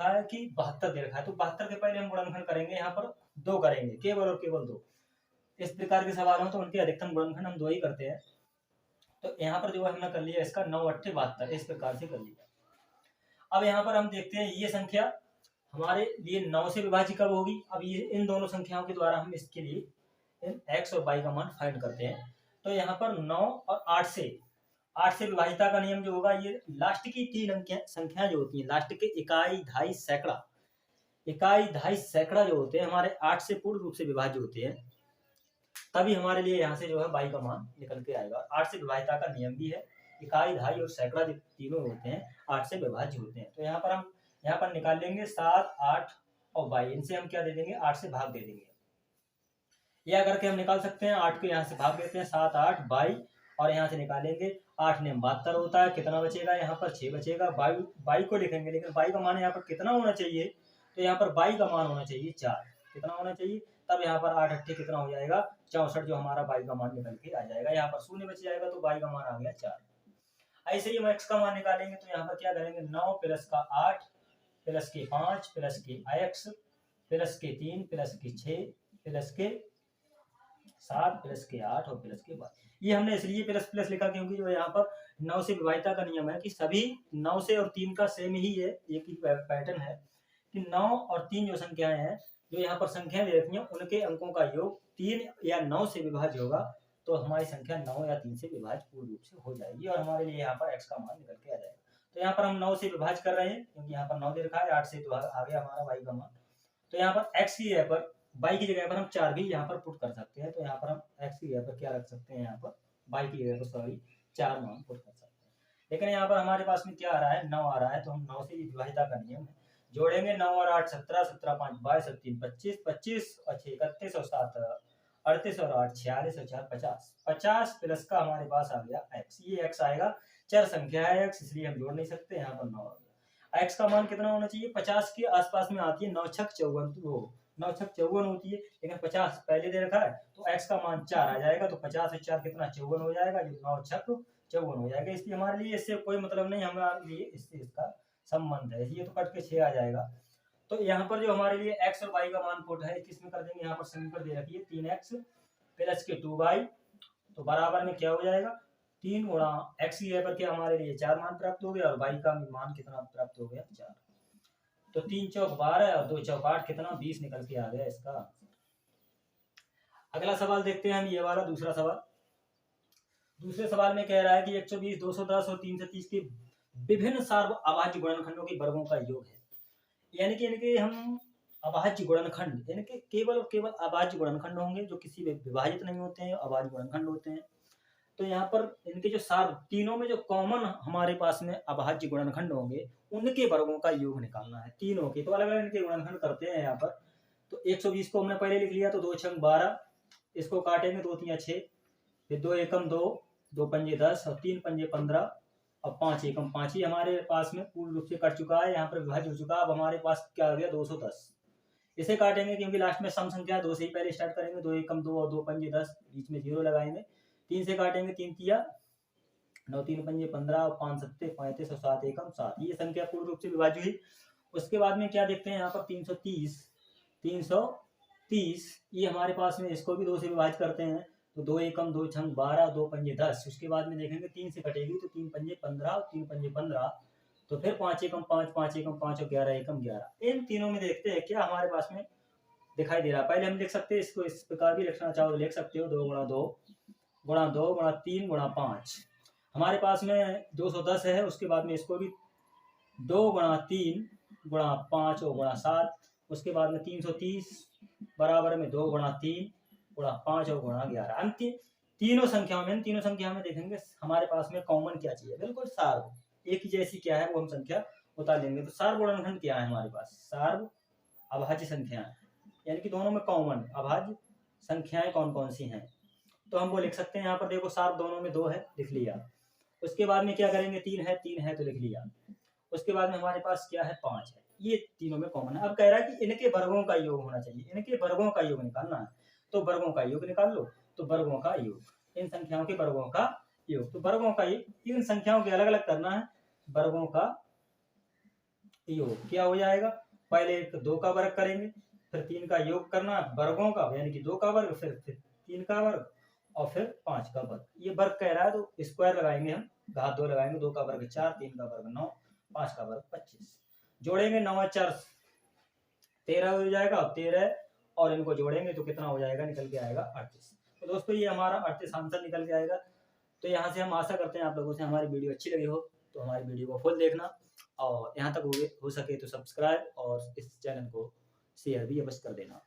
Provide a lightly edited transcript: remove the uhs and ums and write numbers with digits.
रखा है कि 72 दे रखा है, तो 72 के पहले हम गुणनखंड करेंगे, यहाँ पर 2 करेंगे, केवल और केवल 2। इस प्रकार के सवाल हो तो उनके अधिकतम गुणनखंड हम 2 ही करते हैं। तो यहाँ पर जो है हमने कर लिया इसका 9 8 72, इस प्रकार से कर लिया। अब यहाँ पर हम देखते हैं ये संख्या हमारे लिए 9 से विभाज्य कब होगी। अब ये इन दोनों संख्याओं के द्वारा हम इसके लिए x और y का मान फाइंड करते हैं। तो यहाँ पर 9 और 8 से विभाजिता का नियम जो होगा, ये लास्ट की 3 अंक संख्या जो होती है, लास्ट के इकाई दहाई सैकड़ा जो होते हैं हमारे 8 से पूर्ण रूप से विभाज्य होते हैं, तभी हमारे लिए यहाँ से जो है y का मान निकल के आएगा। 8 से विभाजिता का नियम भी है, इकाई दहाई और सैकड़ा जो तीनों होते हैं 8 से विभाज्य होते हैं। तो यहाँ पर हम निकाल लेंगे 7 8 और y, इनसे हम क्या दे देंगे, 8 से भाग दे देंगे। यह करके हम निकाल सकते हैं, 8 को यहाँ से भाग देते हैं, 7 8 22, और यहाँ से निकालेंगे 8 ने 72 होता है, कितना बचेगा, यहाँ पर 6 बचेगा। y को लिखेंगे, लेकिन y का मान यहाँ पर कितना होना चाहिए, तो यहाँ पर y का मान होना चाहिए 4। कितना होना चाहिए, तब यहाँ पर 8 8 कितना हो जाएगा, 64, जो हमारा y का मान निकल के आ जाएगा। यहाँ पर शून्य बच जाएगा, तो y का मान आ गया 4। ऐसे ही हम x का मान निकालेंगे, तो यहाँ पर क्या करेंगे, 9 प्लस का 8 प्लस के 5 प्लस के x प्लस के 3 प्लस के 6 प्लस के 7 प्लस के 8 और प्लस के 12। ये हमने इसलिए प्लस प्लस लिखा क्योंकि जो यहाँ पर 9 से विभाजिता का नियम है कि सभी 9 से और 3 का सेम ही है, एक ही पैटर्न है कि 9 और 3 जो संख्याएं हैं, जो यहाँ पर संख्याएं दे रखी हैं, उनके अंकों का योग 3 या 9 से विभाज्य होगा, तो हमारी संख्या 9 या 3 से विभाज्य पूर्ण रूप से हो जाएगी और हमारे लिए यहाँ पर x का मान निकल के आ जाएगा। तो यहाँ पर हम 9 से विभाज्य कर रहे हैं क्योंकि यहाँ पर 9 दे रखा है, 8 से तो आ गया हमारा y का मान। तो यहाँ पर x की जगह पर, y की जगह पर हम 4 भी यहाँ पर पुट कर सकते हैं। तो यहाँ पर हम x की जगह पर क्या रख सकते हैं, यहाँ पर y की जगह पर 4 मान पुट कर सकते हैं। लेकिन यहाँ पर हमारे पास में क्या आ रहा है, 9 आ रहा है, तो हम 9 से विभाजिता का नियम है, जोड़ेंगे 9 और 8 17, 17 5 22 और 3 25, 25 और 6 31 और 7 38 और 8 46 और 4 50, 50 प्लस का हमारे पास आ गया x। ये x आएगा, चर संख्या है x, इसलिए हम जोड़ नहीं सकते। यहाँ पर 9 आ गया। x का मान कितना होना चाहिए, 50 के आसपास में आती है, 9 छक 54, तो 9 छक 54 होती है, लेकिन 50 पहले दे रखा है, तो x का मान 4 आ जाएगा। तो 50 और 4 कितना, 54 हो जाएगा, जो 9 छक 54 हो जाएगा। इसलिए हमारे लिए इससे कोई मतलब नहीं, हमारे लिए इससे इसका संबंध है, ये तो कट के 6 आ जाएगा। तो यहाँ पर जो हमारे लिए x और y का मान पुट है, किसमें कर देंगे, यहाँ पर समीकरण दे रखी है 3x प्लस के 2y, तो बराबर में क्या हो जाएगा, 3 गुणा x की जगह पर क्या हमारे लिए 4 मान प्राप्त हो गया, और y का मान कितना प्राप्त हो गया, 4। तो 3 चौक 12 और 2 चौक 8, कितना 20 निकल के आ गया इसका। अगला सवाल देखते हैं हम, ये वाला दूसरा सवाल। दूसरे सवाल में कह रहा है कि 120 210 और 330 के विभिन्न सार्व अभाज्य गुणनखंडों के वर्गों का योग है। यानी कि इनके हम अभाज्य गुणनखंड, यानी कि केवल और केवल अभाज्य गुणनखंड होंगे, जो किसी में विभाजित नहीं होते हैं, अभाज्य गुणनखंड होते हैं। तो यहाँ पर इनके जो सार्व, तीनों में जो कॉमन हमारे पास में अभाज्य गुणनखंड होंगे, उनके वर्गों का योग निकालना है, तीनों के। तो अलग अलग इनके गुणनखंड करते हैं यहाँ पर। तो 120 को हमने पहले लिख लिया, तो 2 छंग 12, इसको काटेंगे 2 3 6, फिर 2 एकम 2, 2 पंजे 10 और 3 पंजे 15 और 5 एकम 5 ही हमारे पास में पूर्ण रूप से कट चुका है, यहाँ पर विभाज्य हो चुका है। अब हमारे पास क्या आ गया, 210। इसे काटेंगे क्योंकि लास्ट में सम संख्या 2 से ही पहले स्टार्ट करेंगे, 2 एकम 2 और 2 पंजे 10, बीच में 0 लगाएंगे। 3 से काटेंगे, 3 तिया 9, 3 पंजे 15 और 5 सत्ते 35 और 7 एकम 7, ये संख्या पूर्ण रूप से विभाज्य हुई। उसके बाद में क्या देखते हैं, यहाँ पर 330, ये हमारे पास में, इसको भी 2 से विभाजित करते हैं। तो 2 एकम 2 छंग 12, 2 पंजे 10। उसके बाद में देखेंगे 3 से कटेगी, तो 3 पंजे 15 और 3 पंजे 15, तो फिर 5 एकम 5, 5 एकम 5 और 11 एकम 11। इन तीनों में देखते हैं क्या हमारे पास में दिखाई दे रहा है। पहले हम लिख सकते हैं इसको, इस प्रकार भी लिखना चाहो तो लिख सकते हो, 2 गुणा 2 गुणा 2 गुणा 3 गुणा 5। हमारे पास में 210 है, उसके बाद में इसको भी 2 गुणा 3 गुणा 5 और गुणा 7। उसके बाद में 330 बराबर में 2 गुणा 3 गुणा 5 और गुणा 11। अंतिम तीनों संख्याओं में देखेंगे हमारे पास में कॉमन क्या चाहिए, बिल्कुल सार्व एक ही जैसी क्या है, वो हम संख्या उतार लेंगे। तो सार्व गुणनखंड क्या है हमारे पास, सार्व अभाज्य संख्याएं, यानी कि दोनों में कॉमन अभाज्य संख्याएं कौन कौन सी हैं, तो हम वो लिख सकते हैं। यहाँ पर देखो सार्व दोनों में 2 है, लिख लिया। उसके बाद में क्या करेंगे, 3 है तो लिख लिया। उसके बाद में हमारे पास क्या है, 5 है, ये तीनों में कॉमन है। अब कह रहा है कि इनके वर्गों का योग होना चाहिए, इनके वर्गों का योग निकालना है, तो वर्गों का योग निकाल लो। तो वर्गों का योग, इन संख्याओं के वर्गों का योग, तो वर्गों का योग इन संख्याओं के अलग अलग करना है, वर्गों का योग क्या हो जाएगा, पहले एक 2 का वर्ग करेंगे, फिर 3 का योग करना वर्गों का, यानी कि 2 का वर्ग, फिर 3 का वर्ग और फिर 5 का वर्ग। ये वर्ग कह रहा है तो स्क्वायर लगाएंगे हम, घात 2 लगाएंगे, 2 का वर्ग 4, 3 का वर्ग 9, 5 का वर्ग 25। जोड़ेंगे 9 और 4 13 हो जाएगा, 13 और इनको जोड़ेंगे तो कितना हो जाएगा, निकल के आएगा 38। तो दोस्तों ये हमारा 38 आंसर निकल के आएगा। तो यहाँ से हम आशा करते हैं आप लोगों से हमारी वीडियो अच्छी लगी हो, तो हमारी वीडियो को फुल देखना और यहाँ तक हो सके तो सब्सक्राइब और इस चैनल को शेयर भी अवश्य कर देना।